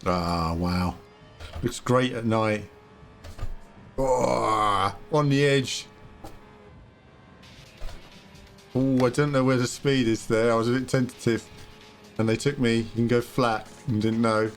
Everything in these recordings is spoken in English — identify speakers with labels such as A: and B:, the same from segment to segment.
A: Ah, wow. Looks great at night. Oh, on the edge. Oh, I don't know where the speed is there. I was a bit tentative. And they took me. You can go flat and didn't know.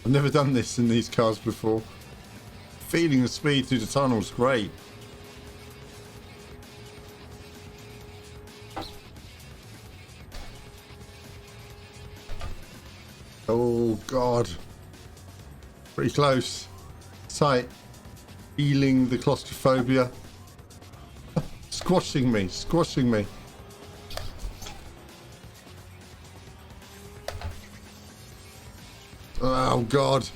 A: I've never done this in these cars before. Feeling the speed through the tunnel is great. Oh, God. Pretty close. Tight. Feeling the claustrophobia. Squashing me. Squashing me. Oh, God.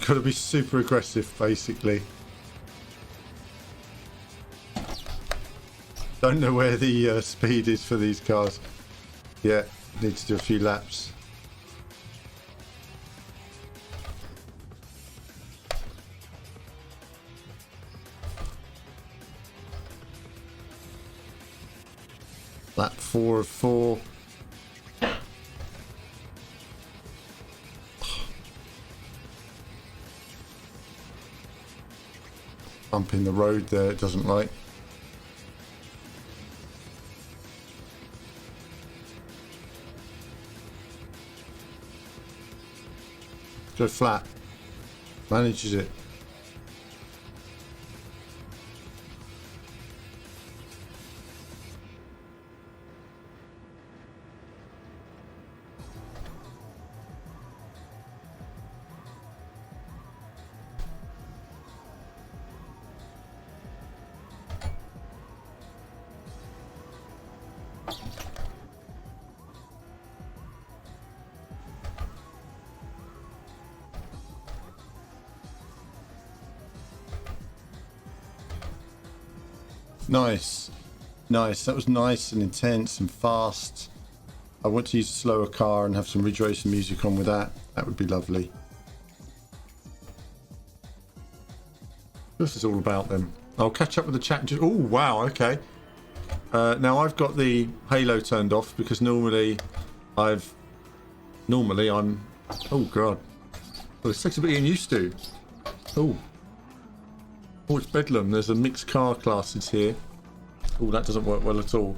A: Got to be super aggressive, basically. Don't know where the speed is for these cars. Yeah, need to do a few laps. Lap 4 of 4. Bump in the road there, it doesn't like. Go flat. Manages it. Nice. Nice. That was nice and intense and fast. I want to use a slower car and have some Ridge Racer music on with that. That would be lovely. This is all about them. I'll catch up with the chat. Oh, wow. Okay. Now I've got the halo turned off because normally I'm... Oh, God. Well, this takes a bit getting used to. Oh. Oh, it's bedlam. There's a mixed car classes here. Oh, that doesn't work well at all.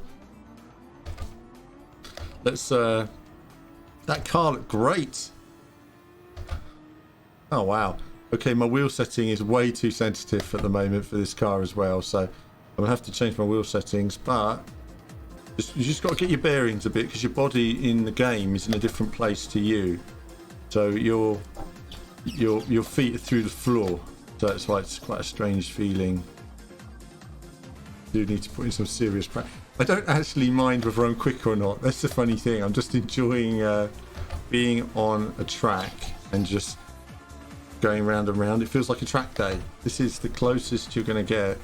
A: Let's, that car looked great. Oh, wow. Okay, my wheel setting is way too sensitive at the moment for this car as well, so I'm going to have to change my wheel settings, but you just got to get your bearings a bit because your body in the game is in a different place to you. So your feet are through the floor. So that's why it's quite a strange feeling. You do need to put in some serious practice. I don't actually mind whether I'm quick or not. That's the funny thing. I'm just enjoying being on a track and just going round and round. It feels like a track day. This is the closest you're going to get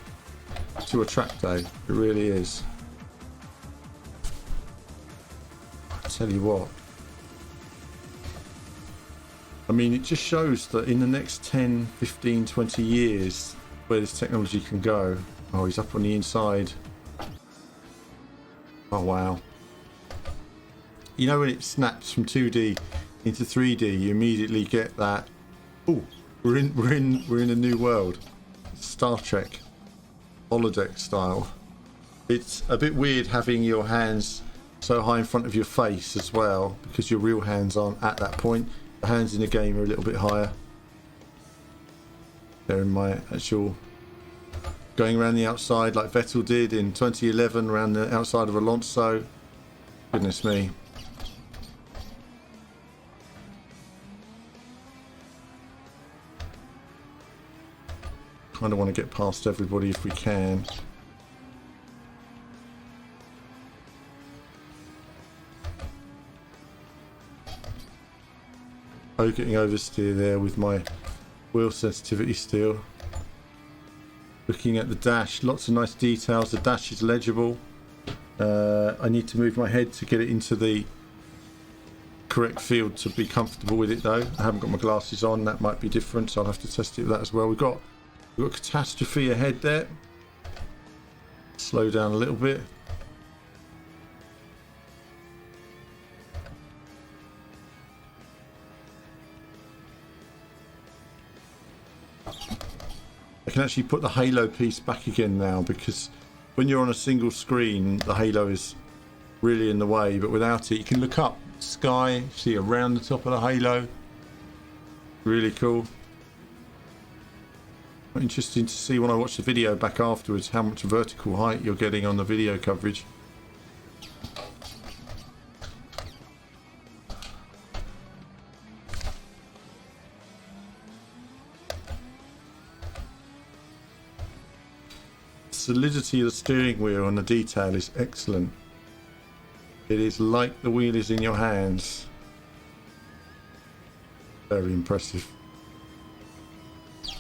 A: to a track day. It really is. I tell you what. I mean, it just shows that in the next 10, 15, 20 years, where this technology can go. Oh, he's up on the inside. Oh, wow. You know when it snaps from 2D into 3D, you immediately get that. Oh, we're in a new world. Star Trek, holodeck style. It's a bit weird having your hands so high in front of your face as well, because your real hands aren't at that point. The hands in the game are a little bit higher. They're in my actual going around the outside like Vettel did in 2011 around the outside of Alonso. Goodness me. Kind of want to get past everybody if we can. Oh, getting oversteer there with my wheel sensitivity still. Looking at the dash, lots of nice details. The dash is legible. I need to move my head to get it into the correct field to be comfortable with it though. I haven't got my glasses on, that might be different, so I'll have to test it with that as well. We've got catastrophe ahead there. Slow down a little bit. I can actually put the halo piece back again now, because when you're on a single screen, the halo is really in the way, but without it, you can look up sky, see around the top of the halo. Really cool. Interesting to see when I watch the video back afterwards how much vertical height you're getting on the video coverage. Solidity of the steering wheel and the detail is excellent. It is like the wheel is in your hands. Very impressive.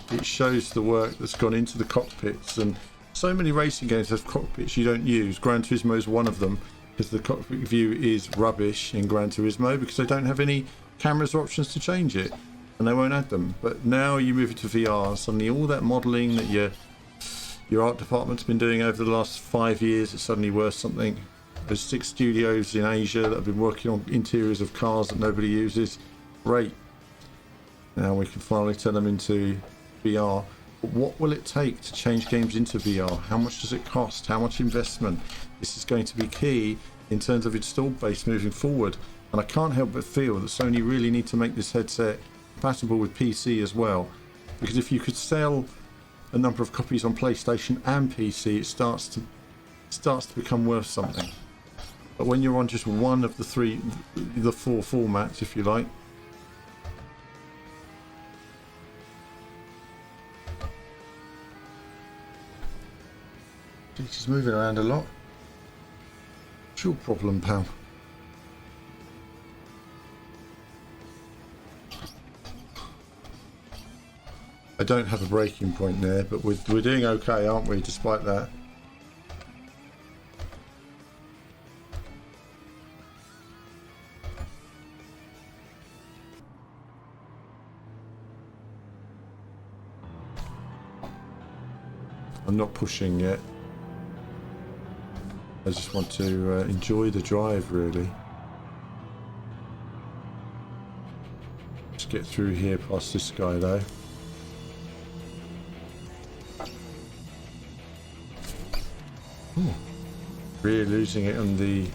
A: It shows the work that's gone into the cockpits, and so many racing games have cockpits you don't use. Gran Turismo is one of them, because the cockpit view is rubbish in Gran Turismo because they don't have any cameras or options to change it, and they won't add them. But now you move it to VR, suddenly all that modelling that your art department's been doing over the last 5 years, it's suddenly worth something. There's 6 studios in Asia that have been working on interiors of cars that nobody uses. Great. Now we can finally turn them into VR. But what will it take to change games into VR? How much does it cost? How much investment? This is going to be key in terms of installed base moving forward. And I can't help but feel that Sony really need to make this headset compatible with PC as well. Because if you could sell a number of copies on PlayStation and PC, it starts to become worth something. But when you're on just one of the 4 formats, if you like, he's moving around a lot. What's your problem, pal? I don't have a breaking point there, but we're doing okay, aren't we, despite that? I'm not pushing yet. I just want to enjoy the drive, really. Let's get through here past this guy, though. Ooh. Really losing it on the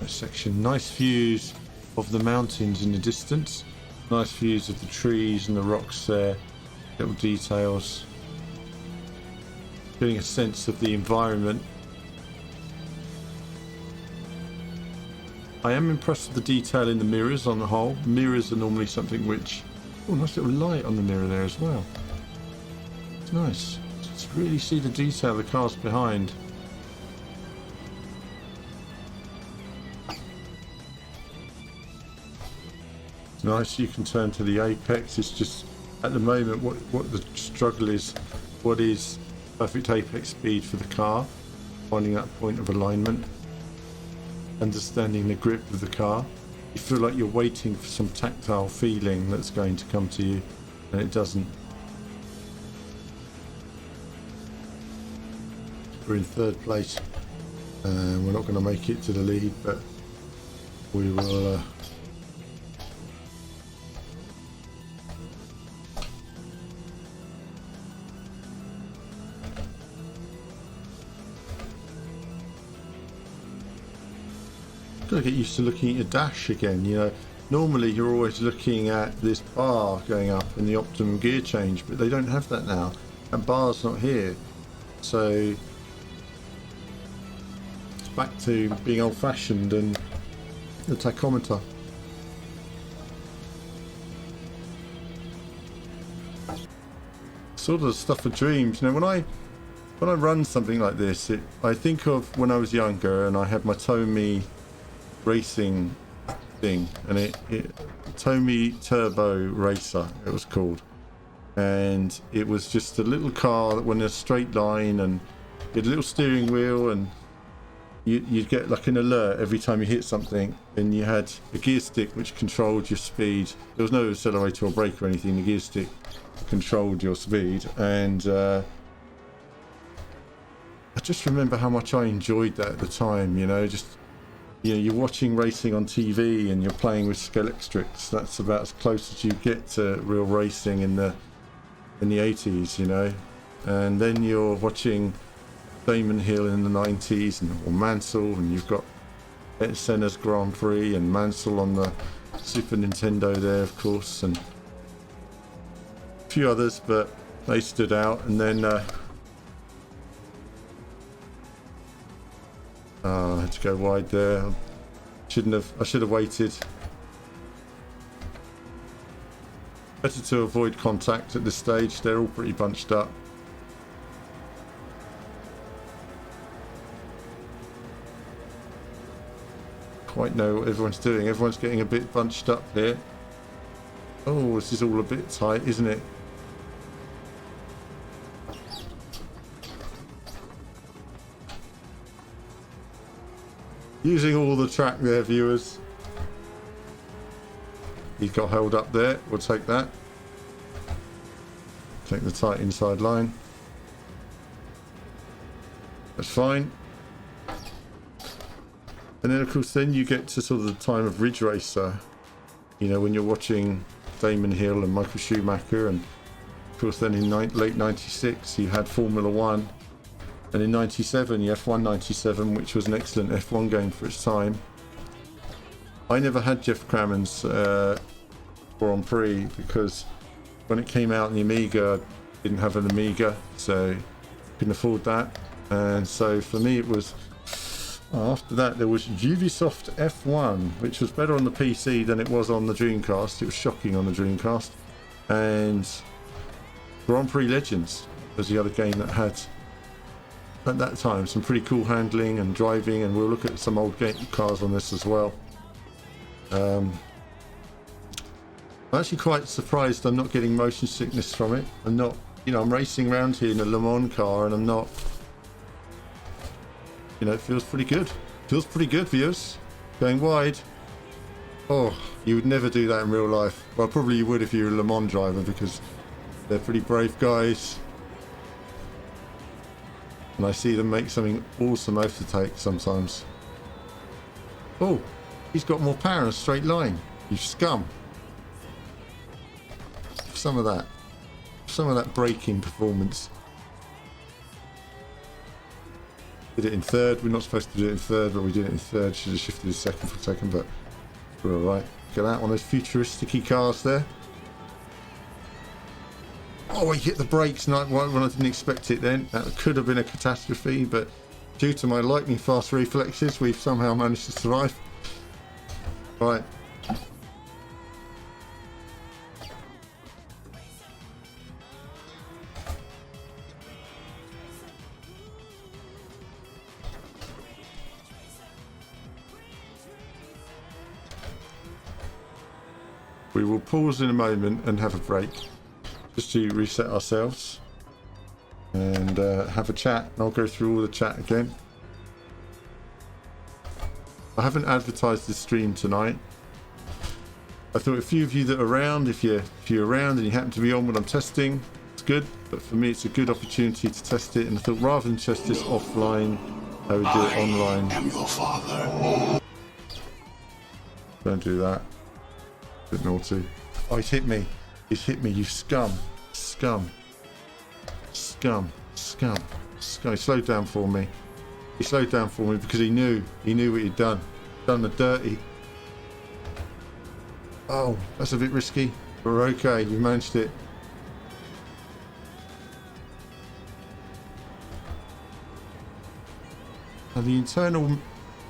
A: section. Nice views of the mountains in the distance. Nice views of the trees and the rocks there. Little details. Getting a sense of the environment. I am impressed with the detail in the mirrors on the whole. Mirrors are normally something which... Oh, nice little light on the mirror there as well. It's nice. Just really see the detail of the cars behind. It's nice, you can turn to the apex. It's just, at the moment, what the struggle is, what is perfect apex speed for the car, finding that point of alignment, understanding the grip of the car. You feel like you're waiting for some tactile feeling that's going to come to you, and it doesn't. We're in 3rd place. We're not going to make it to the lead, but we will... Gotta get used to looking at your dash again, you know. Normally you're always looking at this bar going up and the optimum gear change, but they don't have that now. And bar's not here. So it's back to being old fashioned and the tachometer. Sort of the stuff of dreams. You know, when I run something like this, I think of when I was younger and I had my Tomy racing thing, and it Tomy Turbo Racer it was called, and it was just a little car that went in a straight line, and you had a little steering wheel, and you'd get like an alert every time you hit something, and you had a gear stick which controlled your speed. There was no accelerator or brake or anything. The gear stick controlled your speed, and I just remember how much I enjoyed that at the time. You know, just, you know, you're watching racing on TV and you're playing with Scalextrics. That's about as close as you get to real racing in the 80s, you know. and then you're watching Damon Hill in the 90s, or Mansell, and you've got Senna's Grand Prix and Mansell on the Super Nintendo there, of course, and a few others, but they stood out. And then I had to go wide there. I should have waited. Better to avoid contact at this stage. They're all pretty bunched up. Quite know what everyone's doing. Everyone's getting a bit bunched up here. Oh, this is all a bit tight, isn't it? Using all the track there, viewers. He got held up there. We'll take that. Take the tight inside line. That's fine. And then, of course, then you get to sort of the time of Ridge Racer. You know, when you're watching Damon Hill and Michael Schumacher, and of course, then in late '96 you had Formula One, and in '97 you F1 '97, which was an excellent F1 game for its time. I never had Jeff Crammon's Grand Prix because when it came out in the Amiga, I didn't have an Amiga, so couldn't afford that. And so for me, it was. After that, there was Ubisoft F1, which was better on the PC than it was on the Dreamcast. It was shocking on the Dreamcast. And Grand Prix Legends was the other game that had, at that time, some pretty cool handling and driving, and we'll look at some old cars on this as well. I'm actually quite surprised I'm not getting motion sickness from it. I'm not, you know, I'm racing around here in a Le Mans car, and I'm not. You know, it feels pretty good. Feels pretty good, viewers. Going wide. Oh, you would never do that in real life. Well, probably you would if you were a Le Mans driver, because they're pretty brave guys. And I see them make something awesome Outtakes sometimes. Oh, he's got more power in a straight line. You scum. Some of that. Some of that braking performance. Did it in third. We're not supposed to do it in third, but we did it in third. Should have shifted to second for a second, but we're alright. Look at that, one of those futuristic-y cars there. Oh, he hit the brakes when I didn't expect it then. That could have been a catastrophe, but due to my lightning fast reflexes, we've somehow managed to survive. Right. We will pause in a moment and have a break, just to reset ourselves and have a chat, and I'll go through all the chat again. I haven't advertised this stream tonight. I thought a few of you that are around, if you're around and you happen to be on when I'm testing, it's good, but for me it's a good opportunity to test it, and I thought rather than test this offline, I would do it online. I am your father. Don't do that. Bit naughty. Oh, he's hit me. He's hit me, you scum. Scum. Scum. Scum. Scum. He slowed down for me. He slowed down for me because he knew. He knew what he'd done. Done the dirty. Oh, that's a bit risky. But we're okay. You managed it. And the internal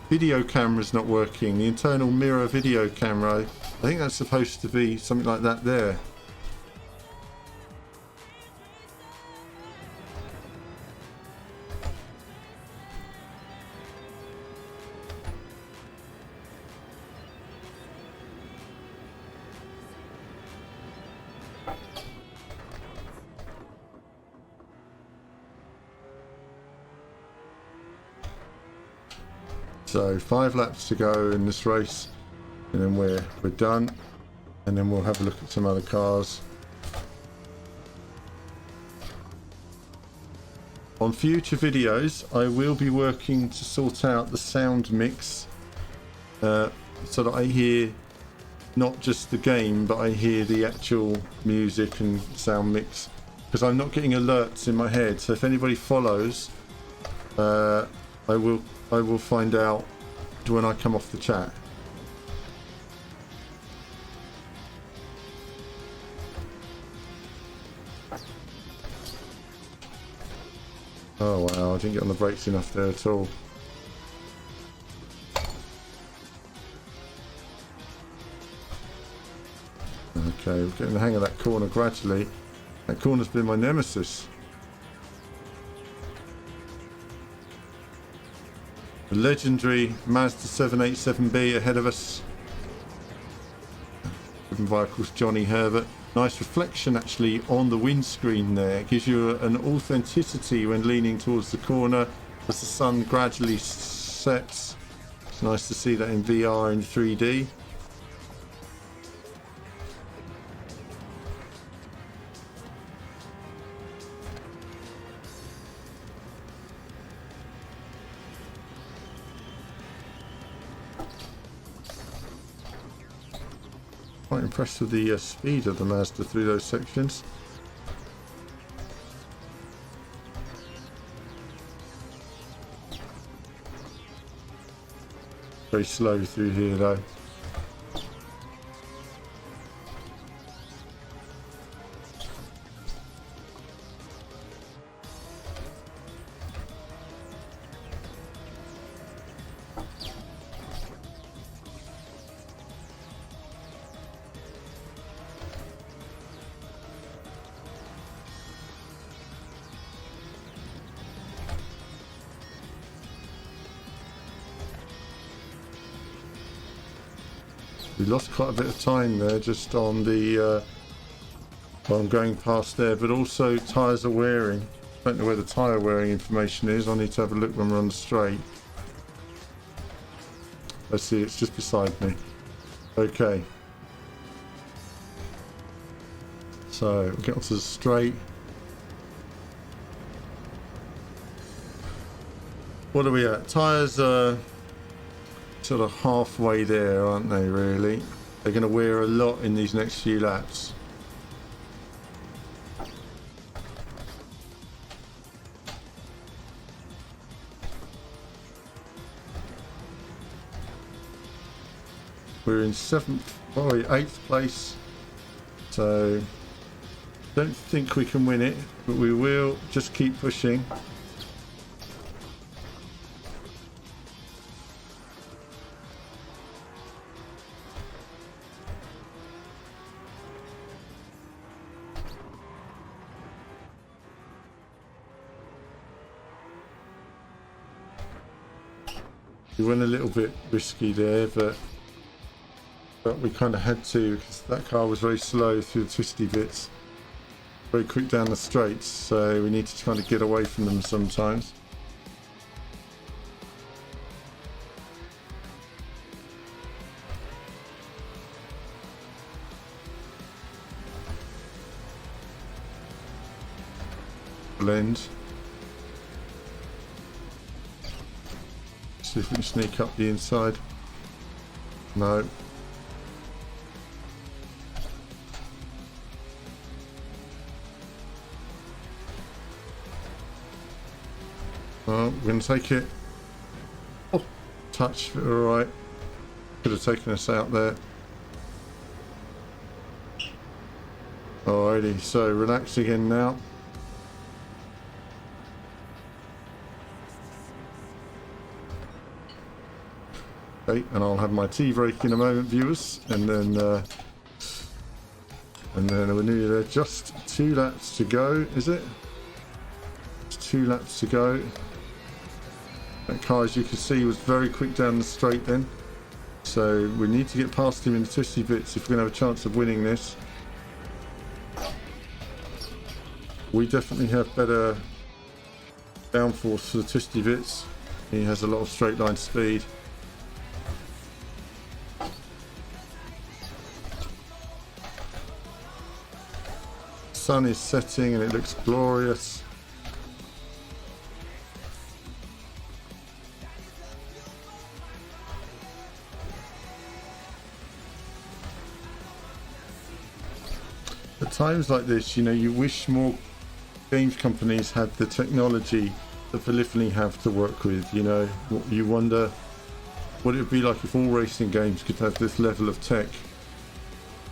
A: video camera's not working. The internal mirror video camera. I think that's supposed to be something like that there. So 5 laps to go in this race, and then we're done, and then we'll have a look at some other cars. On future videos, I will be working to sort out the sound mix, so that I hear not just the game, but I hear the actual music and sound mix because I'm not getting alerts in my head. So if anybody follows, I will find out when I come off the chat. Oh wow, I didn't get on the brakes enough there at all. Okay, we're getting the hang of that corner gradually. That corner's been my nemesis. The legendary Mazda 787B ahead of us. Driven by, of course, Johnny Herbert. Nice reflection actually on the windscreen there. It gives you an authenticity when leaning towards the corner as the sun gradually sets. It's nice to see that in VR in 3D. Quite impressed with the speed of the Mazda through those sections. Very slow through here though. We lost quite a bit of time there just on the while I'm going past there, but also tyres are wearing. Don't know where the tyre wearing information is. I need to have a look when we're on the straight. Let's see, it's just beside me. Okay. So we'll get onto the straight. What are we at? Tyres are sort of halfway there, aren't they, really? They're going to wear a lot in these next few laps. We're in 8th place, so don't think we can win it, but we will just keep pushing. We went a little bit risky there, but we kind of had to, because that car was very slow through the twisty bits, very quick down the straights, so we need to kind of get away from them sometimes. Blend. See if we can sneak up the inside. No. Oh, we're going to take it. Oh, touch. Alright. Could have taken us out there. Alrighty, so relax again now. Okay, and I'll have my tea break in a moment, viewers, and then we're nearly there. Just 2 laps to go, is it? Just 2 laps to go. That car, as you can see, was very quick down the straight then, so we need to get past him in the twisty bits if we're going to have a chance of winning this. We definitely have better downforce for the twisty bits. He has a lot of straight line speed. Sun is setting and it looks glorious. At times like this, you know, you wish more games companies had the technology that Polyphony have to work with. You know, you wonder what it would be like if all racing games could have this level of tech.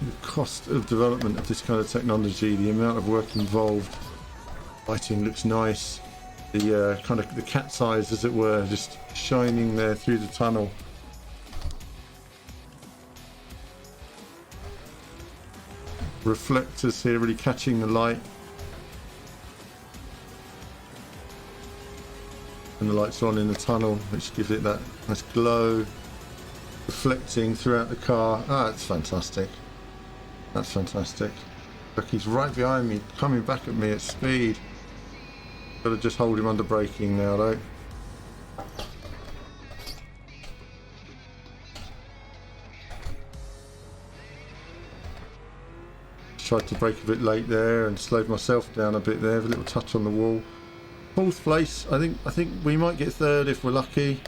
A: The cost of development of this kind of technology, the amount of work involved. Lighting looks nice. The kind of the cat's eyes, as it were, just shining there through the tunnel. Reflectors here really catching the light. And the lights on in the tunnel, which gives it that nice glow, reflecting throughout the car. Ah, it's fantastic. That's fantastic. Look, he's right behind me, coming back at me at speed. Got to just hold him under braking now, though. Tried to brake a bit late there and slowed myself down a bit there, a little touch on the wall. Fourth place. I think we might get third if we're lucky.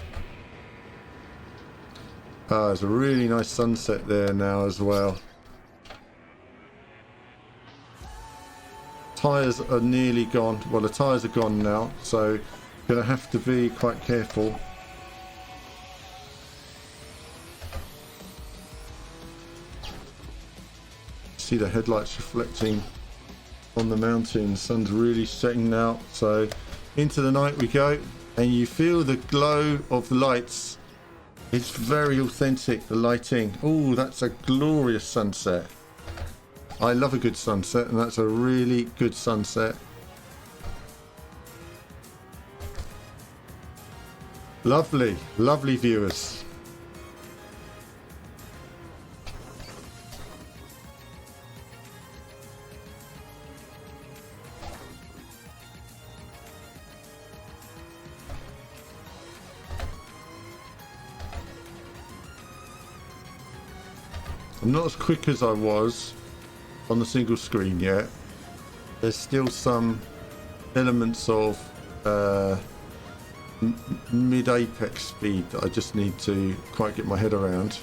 A: There's a really nice sunset there now as well. Tyres are nearly gone. Well, the tyres are gone now, so gonna have to be quite careful. See the headlights reflecting on the mountain. Sun's really setting now, so into the night we go, and you feel the glow of the lights. It's very authentic, the lighting. Oh, that's a glorious sunset. I love a good sunset, and that's a really good sunset. Lovely, lovely viewers. I'm not as quick as I was on the single screen yet. There's still some elements of mid-apex speed that I just need to quite get my head around.